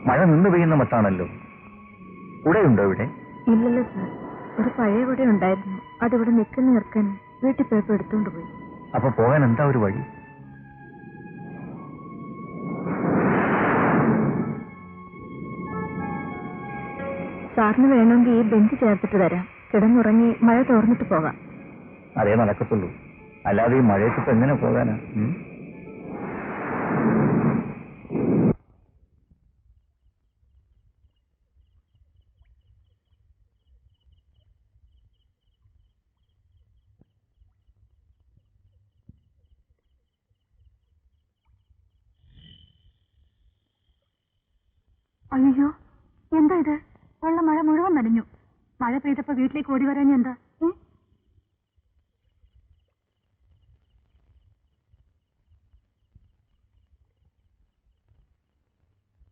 മഴ നിന്ന് പെയ്യുന്ന മട്ടാണല്ലോ. കുടയുണ്ടോ ഇവിടെ? ഇല്ലല്ലോ സാർ, ഒരു പഴയ കുട ഉണ്ടായിരുന്നു. അതിവിടെ നിൽക്കുന്ന ഇറക്കാൻ വീട്ടിൽ പോയപ്പോ എടുത്തുകൊണ്ട് പോയി. അപ്പൊ പോകാൻ എന്താ ഒരു വഴി? സാറിന് വേണമെങ്കിൽ ഈ ബെഞ്ച് ചേർത്തിട്ട് തരാം. കിടന്നുറങ്ങി മഴ തോർന്നിട്ട് പോകാം. അതേ നടക്കത്തുള്ളൂ, അല്ലാതെ ഈ മഴയത്തിപ്പോ എങ്ങനെ പോകാനാ? അയ്യോ, എന്താ ഇത്? ഉള്ള മഴ മുഴുവൻ നനഞ്ഞു. മഴ പെയ്തപ്പോ വീട്ടിലേക്ക് ഓടി വരാൻ എന്താ?